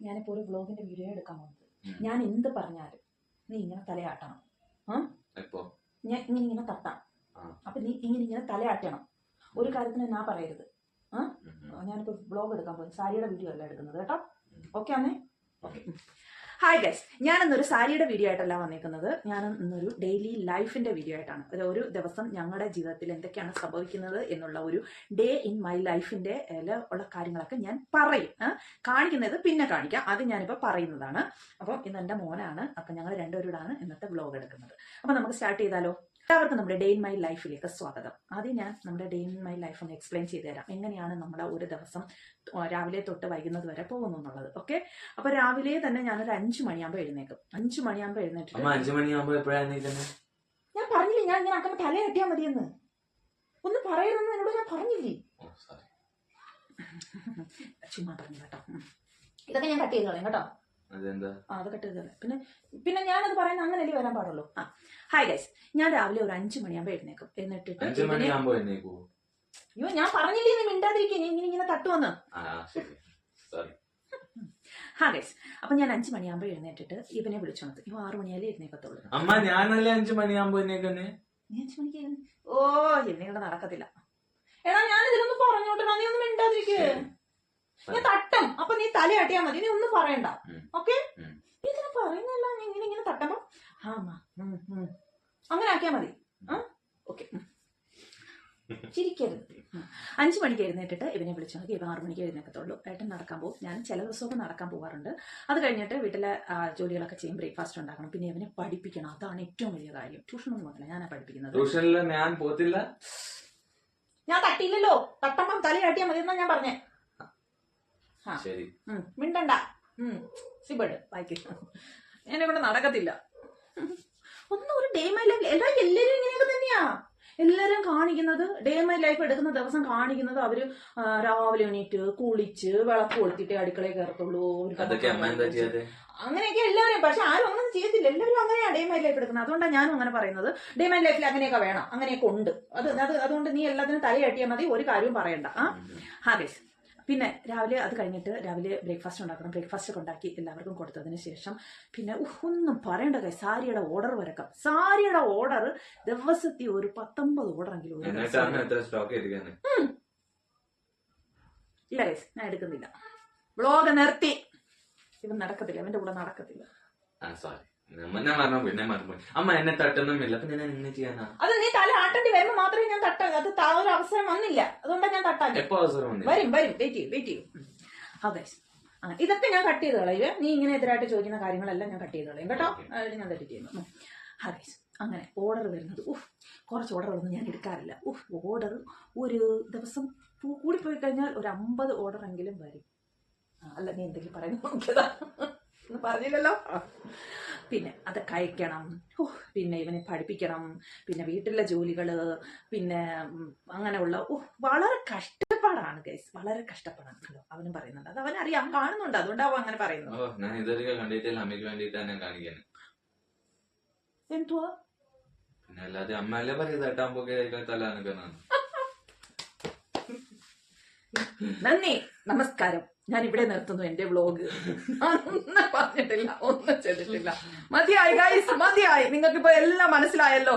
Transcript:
ഞാനിപ്പോൾ ഒരു വ്ളോഗിന്റെ വീഡിയോ എടുക്കാൻ പോകുന്നത്. ഞാൻ എന്ത് പറഞ്ഞാലും നീ ഇങ്ങനെ തലയാട്ടണം. ഞാൻ ഇങ്ങനെ തട്ടാം. അപ്പൊ നീ ഇങ്ങനെ തലയാട്ടണം. ഒരു കാര്യത്തിന് ഞാൻ പറയരുത്. ഞാനിപ്പോ വ്ളോഗ് എടുക്കാൻ പോകും. സാരിയുടെ വീഡിയോ അല്ല എടുക്കുന്നത് കേട്ടോ. ഓക്കെ ആണേ? ഓക്കെ. ഹായ് ഗൈസ്, ഞാനിന്നൊരു സാരിയുടെ വീഡിയോ ആയിട്ടല്ല വന്നേക്കുന്നത്. ഞാൻ ഇന്നൊരു ഡെയിലി ലൈഫിന്റെ വീഡിയോ ആയിട്ടാണ്. ഒരു ദിവസം ഞങ്ങളുടെ ജീവിതത്തിൽ എന്തൊക്കെയാണ് സംഭവിക്കുന്നത് എന്നുള്ള ഒരു ഡേ ഇൻ മൈ ലൈഫിന്റെ ഉള്ള കാര്യങ്ങളൊക്കെ ഞാൻ പറയും. കാണിക്കുന്നത് പിന്നെ കാണിക്കാം. അത് ഞാനിപ്പോൾ പറയുന്നതാണ്. അപ്പം ഇന്ന് എൻ്റെ മോനാണ്. അപ്പം ഞങ്ങൾ രണ്ടുപേരോടാണ് ഇന്നത്തെ വ്ളോഗ് എടുക്കുന്നത്. അപ്പം നമുക്ക് സ്റ്റാർട്ട് ചെയ്താലോ? എല്ലാവർക്കും നമ്മുടെ ഡേ ഇൻ മൈ ലൈഫിലേക്ക് സ്വാഗതം. ആദ്യം ഞാൻ നമ്മുടെ ഡേ ഇൻ മൈ ലൈഫ് ഒന്ന് എക്സ്പ്ലെയിൻ ചെയ്ത് തരാം. എങ്ങനെയാണ് നമ്മുടെ ഒരു ദിവസം രാവിലെ തൊട്ട് വൈകുന്നത് വരെ പോകുന്നു എന്നുള്ളത്. ഓക്കെ. അപ്പൊ രാവിലെ തന്നെ ഞാനൊരു 5 മണിയാകുമ്പോൾ എഴുന്നേക്കും. 5 മണിയാകുമ്പോൾ എഴുന്നേറ്റ് ഞാൻ പറഞ്ഞില്ലേ, ഞാൻ ഇങ്ങനെ ആക്കുമ്പോൾ തല കെട്ടിയാൽ മതിയെന്ന്. ഒന്ന് പറയണമെന്ന് എന്നോട് ഞാൻ പറഞ്ഞില്ലേ? ചുമ്മാ പറഞ്ഞു കേട്ടോ. ഇതൊക്കെ ഞാൻ കട്ട് ചെയ്ത് കളയും കേട്ടോ. അത് കട്ട് ചെയ്ത് പിന്നെ ഞാനത് പറയുന്നത് അങ്ങനെയല്ലേ വരാൻ പാടുള്ളൂ. ഹായ് ഗൈസ്, ഞാൻ രാവിലെ ഒരു 5 മണിയാകുമ്പോൾ എഴുന്നേക്കും. എന്നിട്ടിട്ട് അയ്യോ, ഞാൻ പറഞ്ഞില്ലേ നീ മിണ്ടാതിരിക്കും, നീ ഇങ്ങനെ തട്ടുവന്ന്. ഗൈസ്, അപ്പൊ ഞാൻ 5 മണിയാകുമ്പോൾ എഴുന്നേറ്റിട്ട് ഇവനെ വിളിച്ചോണത്. ഇവ 6 മണിയാലേ എഴുന്നേക്കത്തുള്ളൂ. അമ്മ ഞാനല്ലേ 5 മണിയാകുമ്പോ നീ 5 മണിക്ക് ഓ എന്നെ ഇവിടെ നടക്കത്തില്ല. എടാ ഞാൻ ഇതിലൊന്ന് പറഞ്ഞോട്ടാ, നീ ഒന്നും മിണ്ടാതിരിക്കേ. ഞാൻ തട്ടും. അപ്പൊ നീ തലയാട്ടിയാ മതി, നീ ഒന്നും പറയണ്ട. ഓക്കെ? നീ ഇതിനെ പറയുന്നല്ല, നീ ഇങ്ങനെ തട്ടുമ്പോ അങ്ങനെ ആക്കിയാ മതി. ഓക്കെ, ചിരിക്കരുത്. 5 മണിക്ക് എഴുന്നേറ്റിട്ട് ഇവനെ വിളിച്ചു നോക്കി. ഇവ 6 മണിക്ക് എഴുന്നേക്കത്തുള്ളൂ. ഏട്ടൻ നടക്കാൻ പോകും. ഞാൻ ചില ദിവസമൊക്കെ നടക്കാൻ പോകാറുണ്ട്. അത് കഴിഞ്ഞിട്ട് വീട്ടിലെ ജോലികളൊക്കെ ചെയ്യും. ബ്രേക്ക്ഫാസ്റ്റ് ഉണ്ടാക്കണം. പിന്നെ ഇവനെ പഠിപ്പിക്കണം. അതാണ് ഏറ്റവും വലിയ കാര്യം. ട്യൂഷനൊന്നും പോകത്തില്ല, ഞാനാ പഠിപ്പിക്കുന്നത്. ഞാൻ പോത്തില്ല. ഞാൻ തട്ടിയില്ലല്ലോ. തട്ടമ്പം തലയാട്ടിയാ മതി എന്നാ ഞാൻ പറഞ്ഞേ. മിണ്ടണ്ട. സിബഡ് വായിക്ക. എന്നെ കൊണ്ട് നടക്കത്തില്ല. ഒന്നും ഒരു ഡേ മൈ ലൈഫ്. എല്ലാരും ഇങ്ങനെയൊക്കെ തന്നെയാ. എല്ലാരും കാണിക്കുന്നത് ഡേ മൈ ലൈഫ് എടുക്കുന്ന ദിവസം കാണിക്കുന്നത് അവര് രാവിലെ എണീറ്റ് കുളിച്ച് വിളക്ക് കൊളുത്തിട്ട് അടുക്കളയിൽ കയറത്തുള്ളൂ. അങ്ങനെയൊക്കെ എല്ലാവരും. പക്ഷെ ആരും അങ്ങനെ ചെയ്യത്തില്ല. എല്ലാവരും അങ്ങനെയാ ഡേ മൈ ലൈഫ് എടുക്കുന്നത്. അതുകൊണ്ടാണ് ഞാനും അങ്ങനെ പറയുന്നത്. ഡേ മൈ ലൈഫിൽ അങ്ങനെയൊക്കെ വേണം, അങ്ങനെയൊക്കെ ഉണ്ട്. അതുകൊണ്ട് നീ എല്ലാത്തിനും തലയാട്ടിയാൽ മതി, ഒരു കാര്യവും പറയണ്ട. ഗൈസ്, പിന്നെ രാവിലെ അത് കഴിഞ്ഞിട്ട് രാവിലെ ബ്രേക്ക്ഫാസ്റ്റ് ഉണ്ടാക്കണം. ബ്രേക്ക്ഫാസ്റ്റ് ഒക്കെ ഉണ്ടാക്കി എല്ലാവർക്കും കൊടുത്തതിന് ശേഷം പിന്നെ ഒന്നും പറയണ്ട കൈ, സാരിയുടെ ഓർഡർ വരക്കാം. സാരിയുടെ ഓർഡർ ദിവസത്തെ ഒരു 19 ഓർഡറെങ്കിലും. ഇല്ല ഗൈസ്, ഞാൻ എടുക്കുന്നില്ല. വ്ളോഗ് നിർത്തി. ഇവൻ നടക്കത്തില്ല, അവന്റെ കൂടെ നടക്കത്തില്ല. അമ്മ എന്നെ തട്ടുന്നില്ല. അത് നീ തല ആട്ടേണ്ടി വരുമ്പോ മാത്രമേ ഞാൻ തട്ടാ. അത് ഒരു അവസരം വന്നില്ല, അതുകൊണ്ടാണ് ഞാൻ തട്ടാൻ. വരും വെയിറ്റ് ചെയ്യും. ഇതൊക്കെ ഞാൻ കട്ട് ചെയ്ത് കളയും. നീ ഇങ്ങനെ എതിരായിട്ട് ചോദിക്കുന്ന കാര്യങ്ങളെല്ലാം ഞാൻ കട്ട് ചെയ്ത് കളയും കേട്ടോ. ഞാൻ തെറ്റ് ചെയ്യുന്നു. അങ്ങനെ ഓർഡർ വരുന്നത് കുറച്ച് ഓർഡറുകളൊന്നും ഞാൻ എടുക്കാറില്ല. ഓർഡർ ഒരു ദിവസം കൂടിപ്പോയി കഴിഞ്ഞാൽ ഒരു 50 ഓർഡറെങ്കിലും വരും. അല്ല, നീ എന്തെങ്കിലും പറയുന്നത് നോക്കിയതാ, പറഞ്ഞില്ലല്ലോ. പിന്നെ അതൊക്കെ അയക്കണം. പിന്നെ ഇവനെ പഠിപ്പിക്കണം. പിന്നെ വീട്ടിലെ ജോലികള്, പിന്നെ അങ്ങനെയുള്ള വളരെ കഷ്ടപ്പാടാണ് ഗൈസ്, വളരെ കഷ്ടപ്പാടാണ്. അവനും പറയുന്നുണ്ട്, അത് അവനറിയാം, കാണുന്നുണ്ട്, അതുകൊണ്ടാവും അങ്ങനെ പറയുന്നത്. എന്തുവാ നന്ദി, നമസ്കാരം. ഞാൻ ഇവിടെ നിർത്തുന്നു എന്റെ വ്ളോഗ്. ഒന്നും പറഞ്ഞിട്ടില്ല, ഒന്നും ചെയ്തിട്ടില്ല. മതിയായി ഗൈസ്, മതിയായി. നിങ്ങൾക്കിപ്പോ എല്ലാം മനസ്സിലായല്ലോ.